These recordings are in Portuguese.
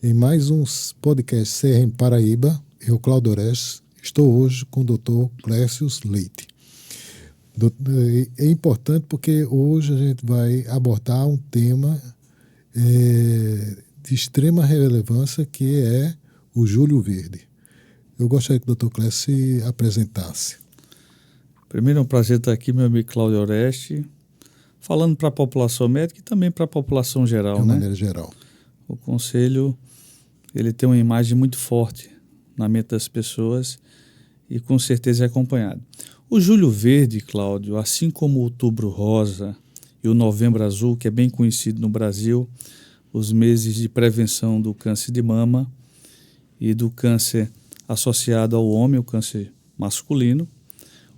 em mais um podcast CRM Paraíba. Eu, Cláudio Orestes, estou hoje com o Dr. Clécio Leite. É importante porque hoje a gente vai abordar um tema de extrema relevância, que é o Julho Verde. Eu gostaria que o Dr. Clécio se apresentasse. Primeiro, é um prazer estar aqui, meu amigo Cláudio Orestes, falando para a população médica e também para a população geral. De uma maneira geral. O Conselho ele tem uma imagem muito forte na mente das pessoas e com certeza é acompanhado. O Julho Verde, Cláudio, assim como o Outubro Rosa e o Novembro Azul, que é bem conhecido no Brasil, os meses de prevenção do câncer de mama e do câncer associado ao homem, o câncer masculino,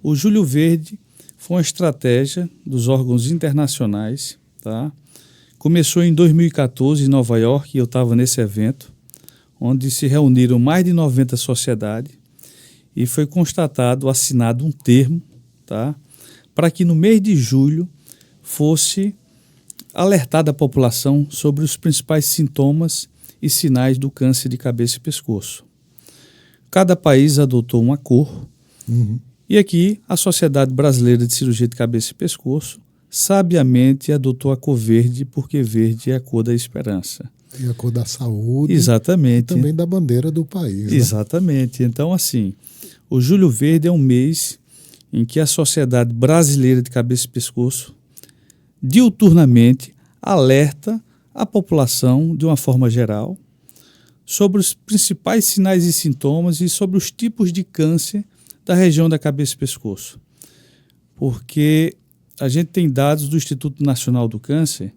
o Julho Verde foi uma estratégia dos órgãos internacionais, tá? Começou em 2014 em Nova York, e eu estava nesse evento, onde se reuniram mais de 90 sociedades e foi constatado, assinado um termo, tá? Para que no mês de julho fosse alertada a população sobre os principais sintomas e sinais do câncer de cabeça e pescoço. Cada país adotou uma cor, e aqui a Sociedade Brasileira de Cirurgia de Cabeça e Pescoço sabiamente adotou a cor verde, porque verde é a cor da esperança. E a cor da saúde. Exatamente. E também da bandeira do país. Exatamente. Né? Então, assim, o Julho Verde é um mês em que a Sociedade Brasileira de Cabeça e Pescoço diuturnamente alerta a população, de uma forma geral, sobre os principais sinais e sintomas e sobre os tipos de câncer da região da cabeça e pescoço. Porque a gente tem dados do Instituto Nacional do Câncer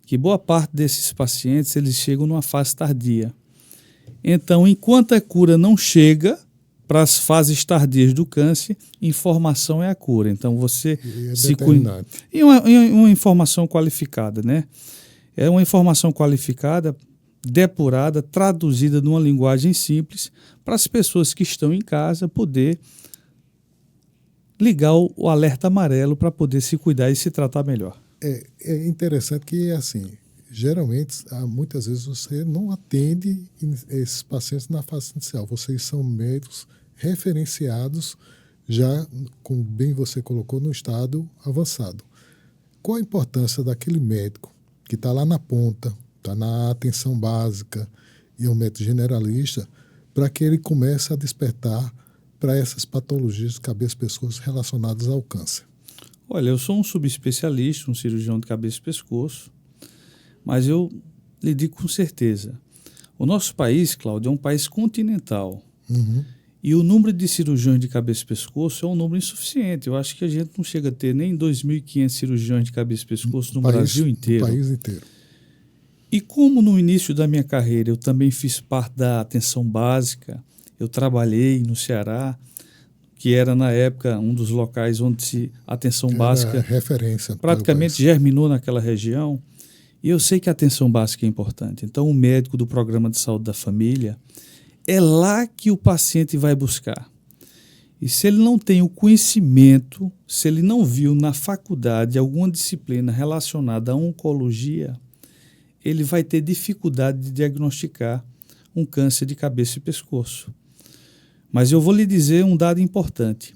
que boa parte desses pacientes eles chegam numa fase tardia. Então, enquanto a cura não chega para as fases tardias do câncer, informação é a cura. Então, você se cuida. E uma informação qualificada, né? É uma informação qualificada, depurada, traduzida numa linguagem simples, para as pessoas que estão em casa poder ligar o alerta amarelo para poder se cuidar e se tratar melhor. É interessante que, assim, geralmente, muitas vezes você não atende esses pacientes na fase inicial. Vocês são médicos referenciados já, como bem você colocou, no estado avançado. Qual a importância daquele médico que está lá na ponta, está na atenção básica e é um médico generalista, para que ele comece a despertar para essas patologias de cabeça e pescoço relacionadas ao câncer? Olha, eu sou um subespecialista, um cirurgião de cabeça e pescoço, mas eu lhe digo com certeza, o nosso país, Cláudio, é um país continental. E o número de cirurgiões de cabeça e pescoço é um número insuficiente. Eu acho que a gente não chega a ter nem 2.500 cirurgiões de cabeça e pescoço no Brasil inteiro. No país inteiro. E como no início da minha carreira eu também fiz parte da atenção básica, eu trabalhei no Ceará, que era na época um dos locais onde a atenção básica referência praticamente germinou naquela região, e eu sei que a atenção básica é importante. Então o médico do programa de saúde da família, é lá que o paciente vai buscar. E se ele não tem o conhecimento, se ele não viu na faculdade alguma disciplina relacionada à oncologia, ele vai ter dificuldade de diagnosticar um câncer de cabeça e pescoço. Mas eu vou lhe dizer um dado importante.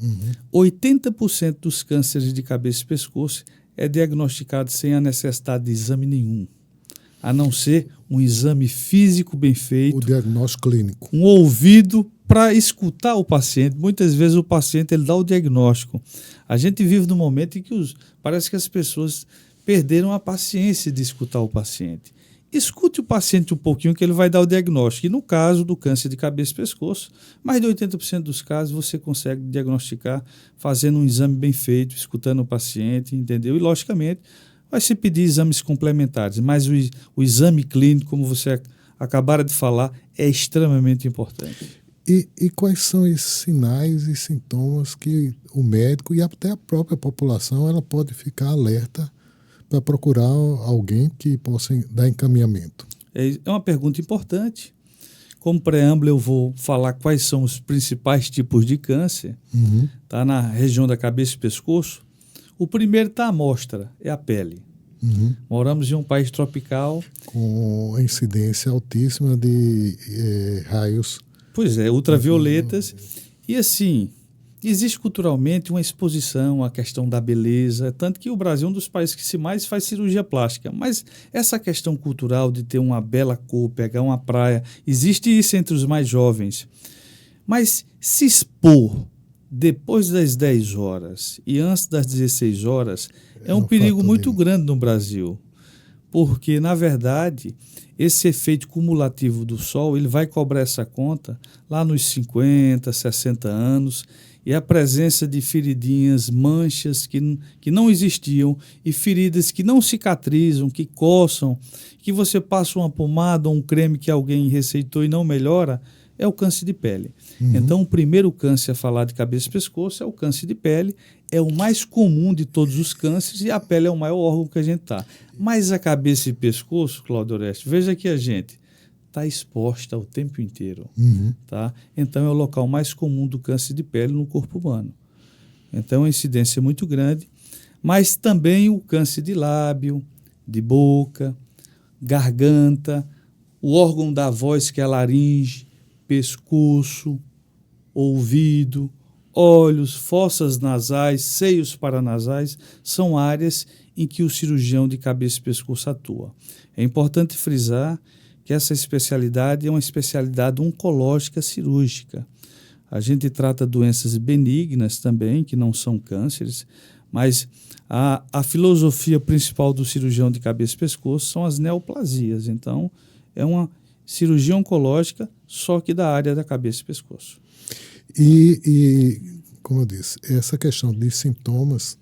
80% dos cânceres de cabeça e pescoço é diagnosticado sem a necessidade de exame nenhum, a não ser um exame físico bem feito. O diagnóstico clínico. Um ouvido para escutar o paciente. Muitas vezes o paciente ele dá o diagnóstico. A gente vive num momento em que parece que as pessoas perderam a paciência de escutar o paciente. Escute o paciente um pouquinho que ele vai dar o diagnóstico. E no caso do câncer de cabeça e pescoço, mais de 80% dos casos você consegue diagnosticar fazendo um exame bem feito, escutando o paciente, entendeu? E, logicamente, vai se pedir exames complementares, mas o exame clínico, como você acabara de falar, é extremamente importante. E quais são esses sinais e sintomas que o médico e até a própria população ela pode ficar alerta para procurar alguém que possa dar encaminhamento? É uma pergunta importante. Como preâmbulo, eu vou falar quais são os principais tipos de câncer, tá, na região da cabeça e pescoço. O primeiro está à mostra, é a pele. Uhum. Moramos em um país tropical. Com incidência altíssima de raios. Pois é, ultravioletas. E assim, existe culturalmente uma exposição à questão da beleza, tanto que o Brasil é um dos países que mais faz cirurgia plástica. Mas essa questão cultural de ter uma bela cor, pegar uma praia, existe isso entre os mais jovens. Mas se expor depois das 10 horas e antes das 16 horas é um perigo muito grande no Brasil. Porque, na verdade, esse efeito cumulativo do sol, ele vai cobrar essa conta lá nos 50, 60 anos, e a presença de feridinhas, manchas que não existiam, e feridas que não cicatrizam, que coçam, que você passa uma pomada ou um creme que alguém receitou e não melhora, é o câncer de pele. Uhum. Então, o primeiro câncer a falar de cabeça e pescoço é o câncer de pele, é o mais comum de todos os cânceres e a pele é o maior órgão que a gente está. Mas a cabeça e pescoço, Cláudio Oreste, veja que a gente está exposta o tempo inteiro. Uhum. Tá? Então, é o local mais comum do câncer de pele no corpo humano. Então, é uma incidência muito grande, mas também o câncer de lábio, de boca, garganta, o órgão da voz que é a laringe, pescoço, ouvido, olhos, fossas nasais, seios paranasais, são áreas em que o cirurgião de cabeça e pescoço atua. É importante frisar que essa especialidade é uma especialidade oncológica cirúrgica. A gente trata doenças benignas também, que não são cânceres, mas a filosofia principal do cirurgião de cabeça e pescoço são as neoplasias. Então, é uma cirurgia oncológica, só que da área da cabeça e pescoço. E, como eu disse, essa questão de sintomas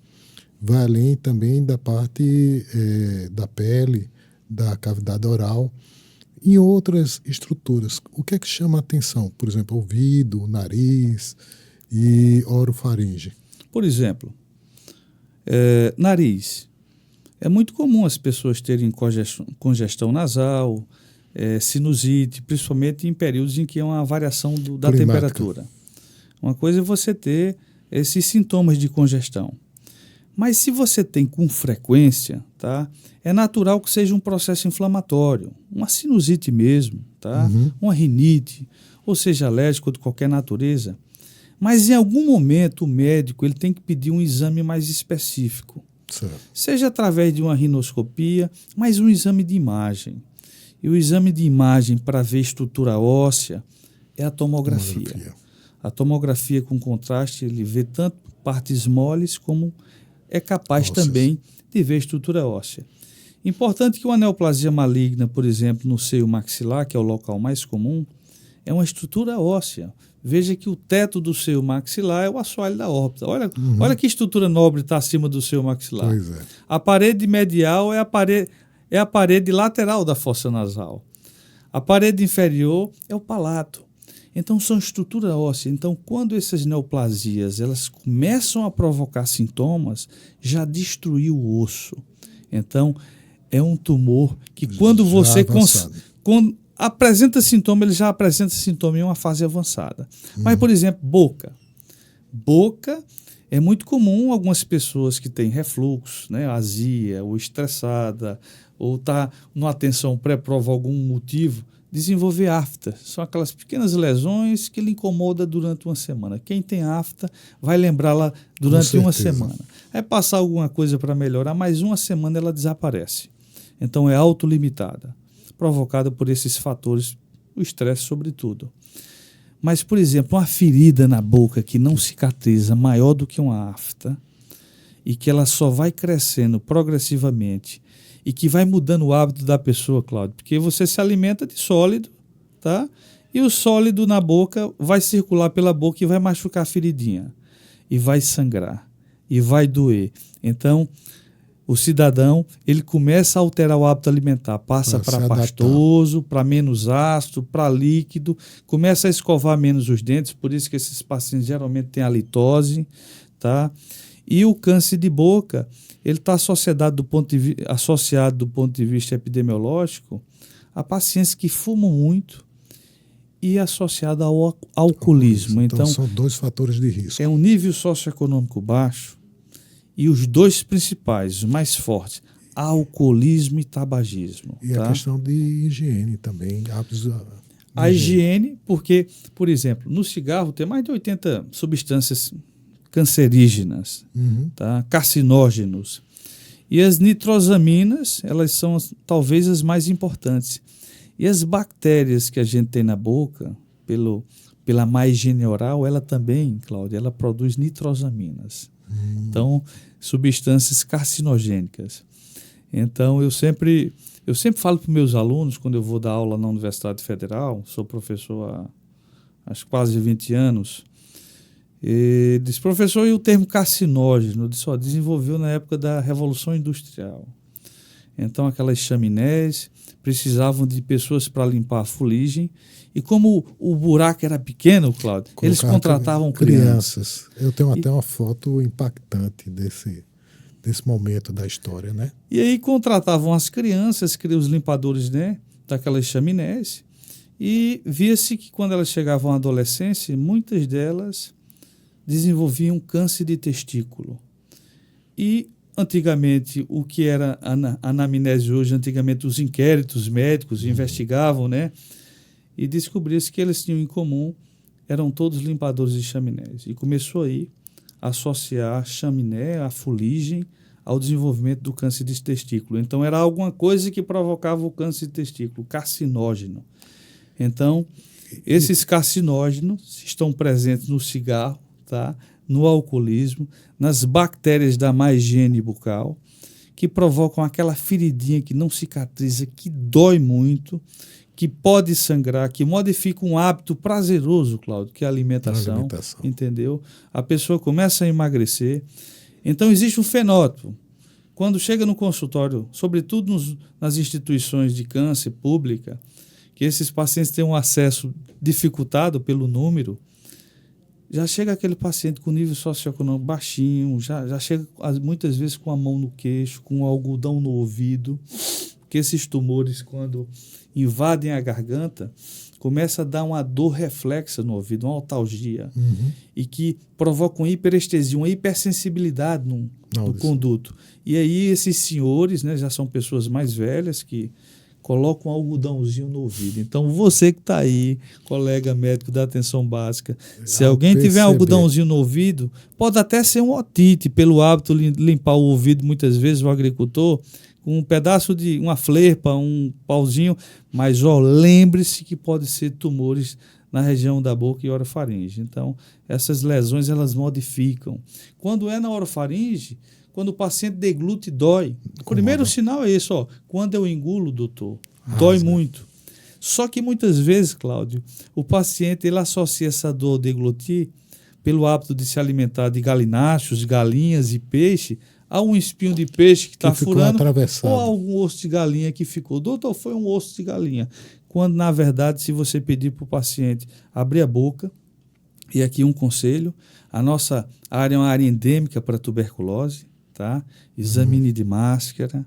vai além também da parte da pele, da cavidade oral. Em outras estruturas, o que é que chama a atenção? Por exemplo, ouvido, nariz e orofaringe. Por exemplo, nariz. É muito comum as pessoas terem congestão nasal, sinusite, principalmente em períodos em que há uma variação da temperatura. Uma coisa é você ter esses sintomas de congestão. Mas se você tem com frequência, tá, é natural que seja um processo inflamatório, uma sinusite mesmo, tá, uma rinite, ou seja, alérgico de qualquer natureza. Mas em algum momento o médico ele tem que pedir um exame mais específico. Certo. Seja através de uma rinoscopia, mas um exame de imagem. E o exame de imagem para ver estrutura óssea é a tomografia. A tomografia com contraste, ele vê tanto partes moles como é capaz também de ver estrutura óssea. Importante que uma neoplasia maligna, por exemplo, no seio maxilar, que é o local mais comum, é uma estrutura óssea. Veja que o teto do seio maxilar é o assoalho da órbita. Olha que estrutura nobre está acima do seio maxilar. Pois é. A parede medial é a parede lateral da fossa nasal. A parede inferior é o palato. Então, são estrutura óssea. Então, quando essas neoplasias elas começam a provocar sintomas, já destruiu o osso. Então, é um tumor que quando você quando apresenta sintoma, ele já apresenta sintoma em uma fase avançada. Mas, por exemplo, boca. Boca é muito comum algumas pessoas que têm refluxo, né, azia, ou estressada, ou está numa tensão pré-prova algum motivo, desenvolver afta. São aquelas pequenas lesões que lhe incomodam durante uma semana. Quem tem afta vai lembrá-la durante uma semana. É passar alguma coisa para melhorar, mas uma semana ela desaparece. Então é autolimitada, provocada por esses fatores, o estresse sobretudo. Mas, por exemplo, uma ferida na boca que não cicatriza maior do que uma afta e que ela só vai crescendo progressivamente e que vai mudando o hábito da pessoa, Cláudio, porque você se alimenta de sólido, tá? E o sólido na boca vai circular pela boca e vai machucar a feridinha, e vai sangrar, e vai doer. Então, o cidadão, ele começa a alterar o hábito alimentar, passa para pastoso, para menos ácido, para líquido, começa a escovar menos os dentes, por isso que esses pacientes geralmente têm halitose, tá? E o câncer de boca, ele está associado do ponto de vista epidemiológico a pacientes que fumam muito e associado ao alcoolismo. Então, são dois fatores de risco. É um nível socioeconômico baixo e os dois principais, os mais fortes, alcoolismo e tabagismo. E tá? a questão de higiene também, hábitos. A higiene, porque, por exemplo, no cigarro tem mais de 80 substâncias cancerígenas, tá? Carcinógenos. E as nitrosaminas, elas são talvez as mais importantes. E as bactérias que a gente tem na boca, pela má higiene oral, ela também, Cláudia, ela produz nitrosaminas. Então, substâncias carcinogênicas. Então, eu sempre falo para os meus alunos, quando eu vou dar aula na Universidade Federal, sou professor há quase 20 anos, e diz, professor, e o termo carcinógeno? Desenvolveu na época da Revolução Industrial. Então, aquelas chaminés precisavam de pessoas para limpar a fuligem, e como o buraco era pequeno, Cláudio, eles contratavam crianças. Eu tenho até uma foto impactante desse momento da história, né? E aí contratavam as crianças, os limpadores, né, daquelas chaminés, e via-se que quando elas chegavam à adolescência, muitas delas desenvolviam câncer de testículo. E antigamente, o que era anamnese hoje, antigamente os inquéritos médicos investigavam, né, e descobria-se que eles tinham em comum, eram todos limpadores de chaminés. E começou aí a associar a chaminé, a fuligem, ao desenvolvimento do câncer de testículo. Então, era alguma coisa que provocava o câncer de testículo, carcinógeno. Então, esses carcinógenos estão presentes no cigarro, tá? No alcoolismo, nas bactérias da má higiene bucal, que provocam aquela feridinha que não cicatriza, que dói muito, que pode sangrar, que modifica um hábito prazeroso, Cláudio, que é a alimentação. Entendeu? A pessoa começa a emagrecer. Então, existe um fenótipo. Quando chega no consultório, sobretudo nas instituições de câncer pública, que esses pacientes têm um acesso dificultado pelo número, já chega aquele paciente com nível socioeconômico baixinho, já chega muitas vezes com a mão no queixo, com um algodão no ouvido, porque esses tumores, quando invadem a garganta, começa a dar uma dor reflexa no ouvido, uma autalgia, e que provoca uma hiperestesia, uma hipersensibilidade no conduto. E aí esses senhores, né, já são pessoas mais velhas que colocam um algodãozinho no ouvido. Então, você que está aí, colega médico da atenção básica, se alguém tiver algodãozinho no ouvido, pode até ser um otite, pelo hábito de limpar o ouvido, muitas vezes, o agricultor, com um pedaço de uma flerpa, um pauzinho, mas lembre-se que pode ser tumores na região da boca e orofaringe. Então, essas lesões, elas modificam. Quando é na orofaringe, quando o paciente deglute, dói. O primeiro sinal é esse, ó. Quando eu engulo, doutor, dói muito. Só que muitas vezes, Cláudio, o paciente ele associa essa dor ao deglutir pelo hábito de se alimentar de galináceos, galinhas e peixe, a um espinho de peixe que está furando, ou algum osso de galinha que ficou. Doutor, foi um osso de galinha. Quando, na verdade, se você pedir para o paciente abrir a boca, e aqui um conselho, a nossa área é uma área endêmica para tuberculose, tá? Examine de máscara,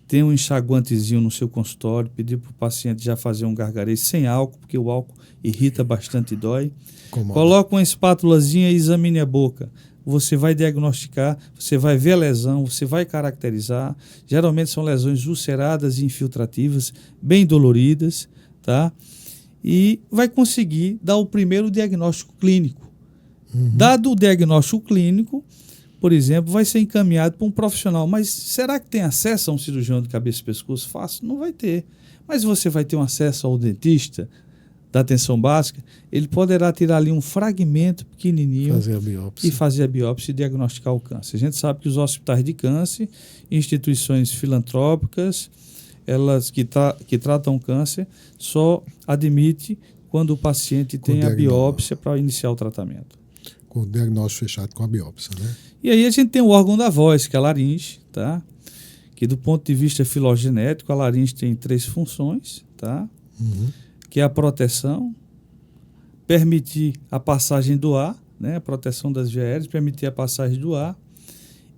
tem um enxaguantezinho no seu consultório, pedir para o paciente já fazer um gargarejo sem álcool, porque o álcool irrita bastante e dói. Coloca uma espátulazinha e examine a boca. Você vai diagnosticar, você vai ver a lesão, você vai caracterizar. Geralmente são lesões ulceradas e infiltrativas, bem doloridas, tá? E vai conseguir dar o primeiro diagnóstico clínico. Dado o diagnóstico clínico, por exemplo, vai ser encaminhado para um profissional. Mas será que tem acesso a um cirurgião de cabeça e pescoço? Fácil? Não vai ter. Mas você vai ter um acesso ao dentista da atenção básica, ele poderá tirar ali um fragmento pequenininho e fazer a biópsia e diagnosticar o câncer. A gente sabe que os hospitais de câncer, instituições filantrópicas, elas que tratam câncer, só admite quando o paciente tem a biópsia para iniciar o tratamento. Com o diagnóstico fechado com a biópsia, né? E aí a gente tem o órgão da voz, que é a laringe, tá? Que do ponto de vista filogenético, a laringe tem 3 funções, tá? Que é a proteção, permitir a passagem do ar, né? A proteção das vias aéreas, permitir a passagem do ar,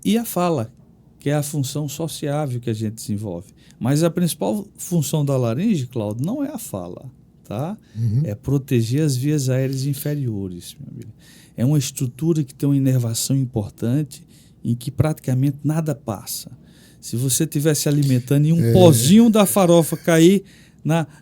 e a fala, que é a função sociável que a gente desenvolve. Mas a principal função da laringe, Cláudio, não é a fala, tá? É proteger as vias aéreas inferiores, meu amigo. É uma estrutura que tem uma inervação importante em que praticamente nada passa. Se você estiver se alimentando e um pozinho da farofa cair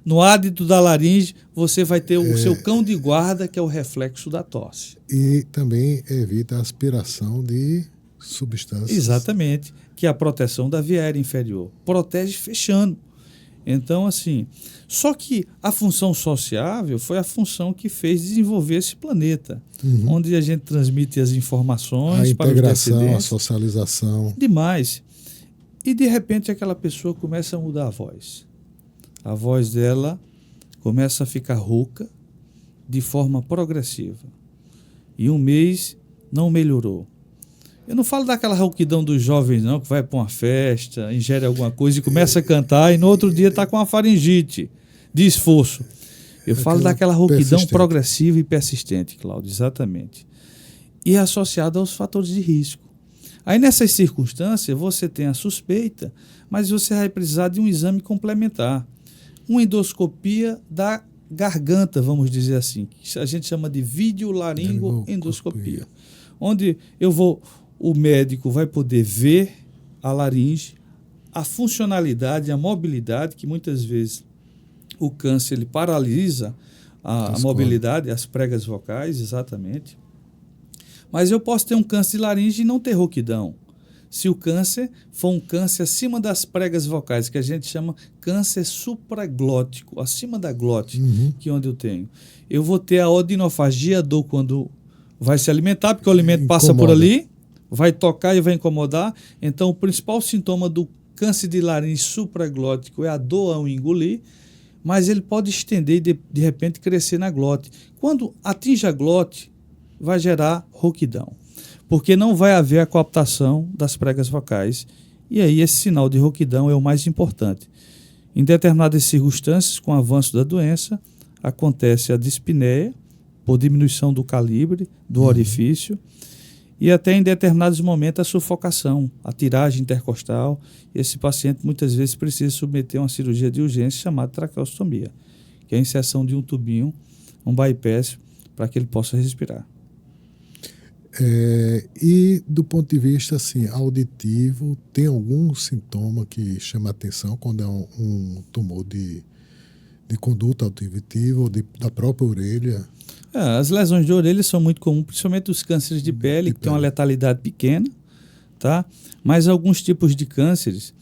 no ádito da laringe, você vai ter o seu cão de guarda, que é o reflexo da tosse. E também evita a aspiração de substâncias. Exatamente, que é a proteção da via aérea inferior. Protege fechando. Então, assim, só que a função sociável foi a função que fez desenvolver esse planeta, onde a gente transmite as informações a para os integração, a descendentes. socialização. Demais. E, de repente, aquela pessoa começa a mudar a voz. A voz dela começa a ficar rouca de forma progressiva. E um mês não melhorou. Eu não falo daquela rouquidão dos jovens, não, que vai para uma festa, ingere alguma coisa e começa a cantar e no outro dia está com uma faringite de esforço. Eu falo daquela rouquidão progressiva e persistente, Cláudio, exatamente. E é associada aos fatores de risco. Aí, nessas circunstâncias, você tem a suspeita, mas você vai precisar de um exame complementar. Uma endoscopia da garganta, vamos dizer assim, que a gente chama de videolaringoendoscopia, onde o médico vai poder ver a laringe, a funcionalidade, a mobilidade, que muitas vezes o câncer ele paralisa a mobilidade, as pregas vocais, exatamente. Mas eu posso ter um câncer de laringe e não ter rouquidão. Se o câncer for um câncer acima das pregas vocais, que a gente chama câncer supraglótico, acima da glote, que é onde eu tenho. Eu vou ter a odinofagia, a dor quando vai se alimentar, porque o alimento passa por ali, vai tocar e vai incomodar. Então, o principal sintoma do câncer de laringe supraglótico é a dor ao engolir, mas ele pode estender e, de repente, crescer na glote. Quando atinge a glote, vai gerar rouquidão, porque não vai haver a coaptação das pregas vocais, e aí esse sinal de rouquidão é o mais importante. Em determinadas circunstâncias, com o avanço da doença, acontece a dispneia, por diminuição do calibre do orifício, e até em determinados momentos a sufocação, a tiragem intercostal. Esse paciente muitas vezes precisa submeter a uma cirurgia de urgência chamada traqueostomia, que é a inserção de um tubinho, um bypass, para que ele possa respirar. E do ponto de vista assim, auditivo, tem algum sintoma que chama a atenção quando é um tumor de conduta auditiva ou da própria orelha? As lesões de orelha são muito comuns, principalmente os cânceres de pele, que tem uma letalidade pequena, tá? Mas alguns tipos de cânceres,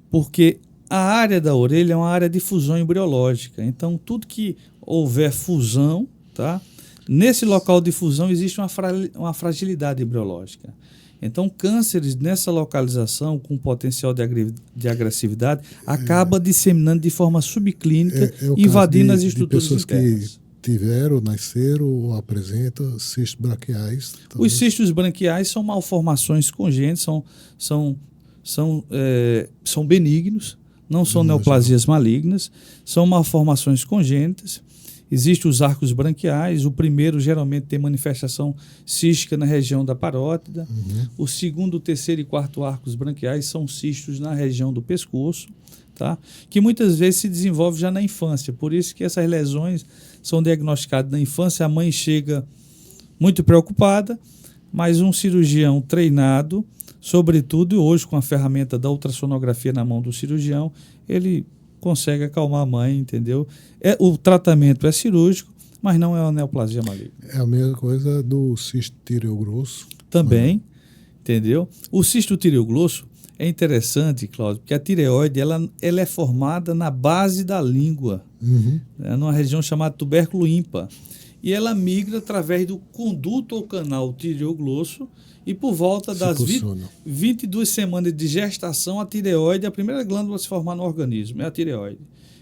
porque a área da orelha é uma área de fusão embriológica. Então, tudo que houver fusão, tá? Nesse local de fusão existe uma fragilidade embriológica. Então, cânceres nessa localização, com potencial de agressividade, acaba disseminando de forma subclínica, invadindo as estruturas de pessoas internas. Que tiveram, nasceram ou apresentam cistos braquiais. Os cistos branquiais são malformações congênitas, são benignos, não são neoplasias malignas, são malformações congênitas. Existem os arcos branquiais, o primeiro geralmente tem manifestação cística na região da parótida, o segundo, terceiro e quarto arcos branquiais são cistos na região do pescoço, tá? Que muitas vezes se desenvolve já na infância, por isso que essas lesões são diagnosticadas na infância, a mãe chega muito preocupada, mas um cirurgião treinado, sobretudo hoje com a ferramenta da ultrassonografia na mão do cirurgião, ele consegue acalmar a mãe, entendeu? O tratamento é cirúrgico, mas não é uma neoplasia maligna. É a mesma coisa do cisto tireogrosso? Também, entendeu? O cisto tireoglosso é interessante, Cláudio, porque a tireoide ela é formada na base da língua, numa região chamada tubérculo ímpar. E ela migra através do conduto ou canal tireoglosso e por volta das 22 semanas de gestação, a tireoide, a primeira glândula a se formar no organismo, é a tireoide.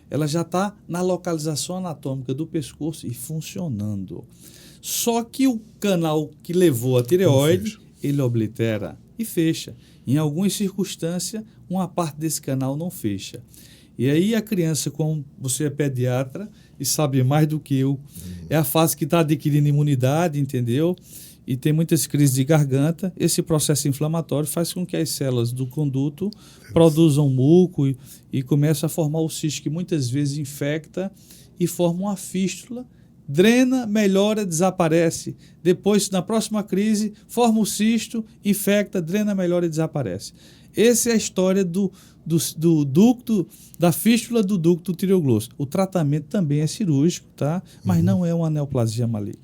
Ela já está na localização anatômica do pescoço e funcionando. Só que o canal que levou a tireoide, ele oblitera e fecha. Em algumas circunstâncias, uma parte desse canal não fecha. E aí a criança, como você é pediatra e sabe mais do que eu, é a fase que está adquirindo imunidade, entendeu? E tem muitas crises de garganta. Esse processo inflamatório faz com que as células do conduto produzam muco e começam a formar o cisto, que muitas vezes infecta e forma uma fístula drena, melhora, desaparece. Depois, na próxima crise, forma o cisto, infecta, drena, melhora e desaparece. Essa é a história do ducto, da fístula do ducto tireoglosso. O tratamento também é cirúrgico, tá? Mas não é uma neoplasia maligna.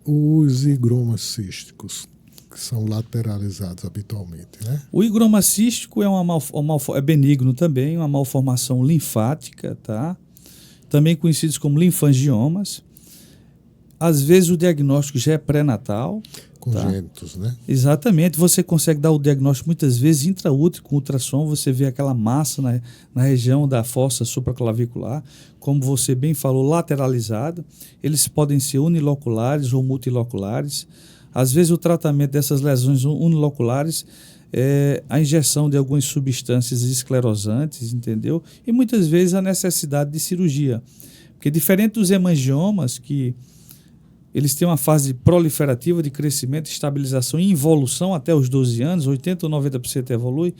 Os higromas císticos, que são lateralizados habitualmente, né? O higroma cístico é é benigno também, uma malformação linfática, tá? Também conhecidos como linfangiomas. Às vezes o diagnóstico já é pré-natal. Congênitos, tá? Né? Exatamente. Você consegue dar o diagnóstico muitas vezes intraútero, com ultrassom, você vê aquela massa na região da fossa supraclavicular, como você bem falou, lateralizada. Eles podem ser uniloculares ou multiloculares. Às vezes o tratamento dessas lesões uniloculares é a injeção de algumas substâncias esclerosantes, entendeu? E muitas vezes a necessidade de cirurgia. Porque diferente dos hemangiomas, que eles têm uma fase proliferativa de crescimento, estabilização e involução até os 12 anos, 80% ou 90% evolui,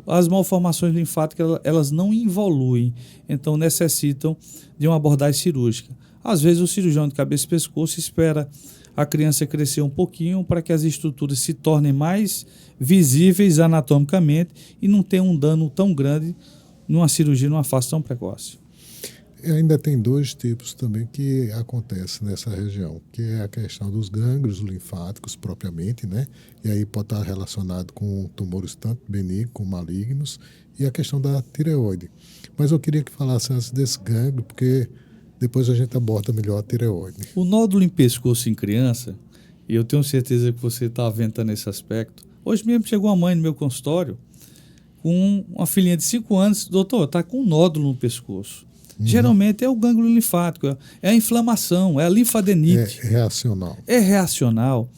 as malformações linfáticas elas não involuem, então necessitam de uma abordagem cirúrgica. Às vezes o cirurgião de cabeça e pescoço espera a criança crescer um pouquinho para que as estruturas se tornem mais visíveis anatomicamente e não tenham um dano tão grande numa cirurgia, numa fase tão precoce. E ainda tem dois tipos também que acontecem nessa região, que é a questão dos gânglios linfáticos propriamente, né? E aí pode estar relacionado com tumores tanto benignos como malignos, e a questão da tireoide. Mas eu queria que falasse antes desse gânglio, porque depois a gente aborda melhor a tireoide. O nódulo em pescoço em criança, e eu tenho certeza que você está aventando esse aspecto. Hoje mesmo chegou uma mãe no meu consultório com uma filhinha de 5 anos, doutor, está com um nódulo no pescoço. Geralmente é o gânglio linfático, é a inflamação, é a linfadenite. É reacional. É reacional.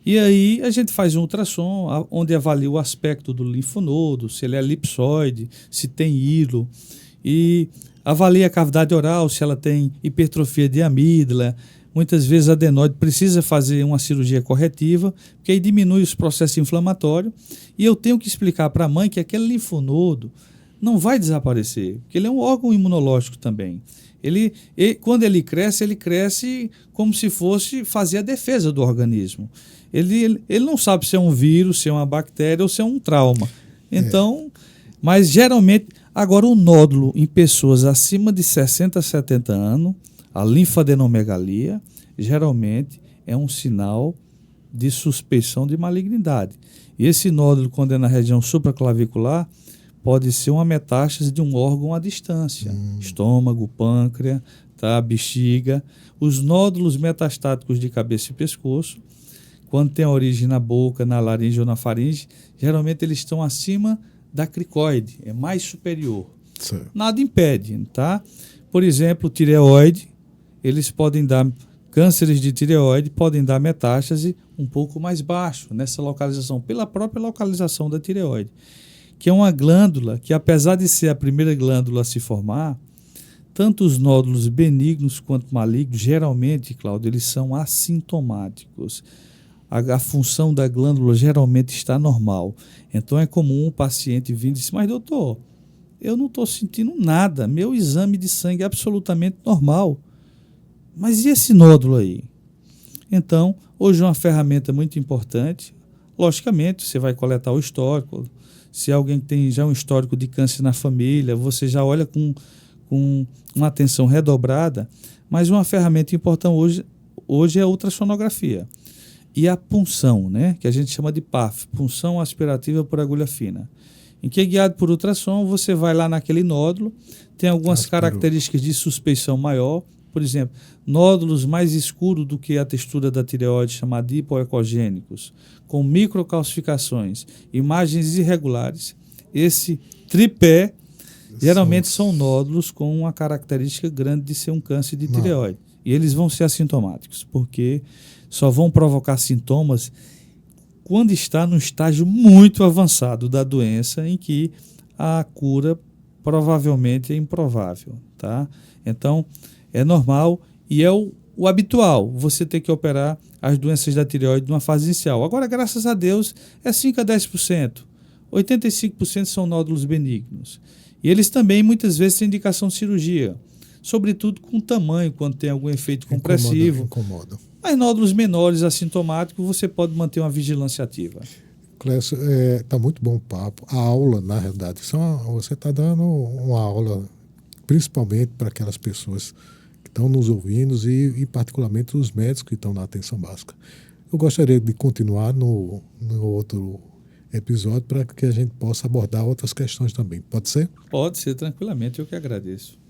E aí a gente faz um ultrassom onde avalia o aspecto do linfonodo, se ele é elipsoide, se tem hilo, e avalia a cavidade oral, se ela tem hipertrofia de amígdala. Muitas vezes a adenoide precisa fazer uma cirurgia corretiva, porque aí diminui os processos inflamatórios. E eu tenho que explicar para a mãe que aquele linfonodo não vai desaparecer, porque ele é um órgão imunológico também. Quando ele cresce como se fosse fazer a defesa do organismo. Ele não sabe se é um vírus, se é uma bactéria ou se é um trauma. Então, mas geralmente, agora o nódulo em pessoas acima de 60, 70 anos, a linfadenomegalia, geralmente é um sinal de suspeição de malignidade. E esse nódulo, quando é na região supraclavicular, pode ser uma metástase de um órgão à distância. Estômago, pâncreas, tá? Bexiga. Os nódulos metastáticos de cabeça e pescoço, quando tem origem na boca, na laringe ou na faringe, geralmente eles estão acima da cricoide, é mais superior. Certo. Nada impede, tá? Por exemplo, tireoide, eles podem dar, cânceres de tireoide podem dar metástase um pouco mais baixo nessa localização, pela própria localização da tireoide, que é uma glândula que, apesar de ser a primeira glândula a se formar, tanto os nódulos benignos quanto malignos, geralmente, Cláudio, eles são assintomáticos. A função da glândula geralmente está normal. Então é comum o paciente vir e dizer, mas doutor, eu não estou sentindo nada, meu exame de sangue é absolutamente normal. Mas e esse nódulo aí? Então, hoje é uma ferramenta muito importante. Logicamente, você vai coletar o histórico. Se alguém tem já um histórico de câncer na família, você já olha com uma atenção redobrada. Mas uma ferramenta importante hoje é a ultrassonografia. E a punção, né, que a gente chama de PAF, punção aspirativa por agulha fina. Em que, guiado por ultrassom, você vai lá naquele nódulo, tem algumas características de suspeição maior, por exemplo, nódulos mais escuros do que a textura da tireoide, chamados hipoecogênicos, com microcalcificações, imagens irregulares. Esse tripé geralmente são nódulos com uma característica grande de ser um câncer de tireoide. E eles vão ser assintomáticos, porque só vão provocar sintomas quando está num estágio muito avançado da doença, em que a cura provavelmente é improvável, tá? Então, é normal e é o habitual, você ter que operar as doenças da tireoide numa fase inicial. Agora, graças a Deus, é 5 a 10%. 85% são nódulos benignos. E eles também, muitas vezes, têm indicação de cirurgia. sobretudo com o tamanho, quando tem algum efeito compressivo. Incomoda. Mas nódulos menores assintomáticos, você pode manter uma vigilância ativa. Clécio, tá muito bom o papo. A aula, na realidade, você está dando uma aula principalmente para aquelas pessoas que estão nos ouvindo e particularmente os médicos que estão na atenção básica. Eu gostaria de continuar no outro episódio para que a gente possa abordar outras questões também. Pode ser? Pode ser, tranquilamente, eu que agradeço.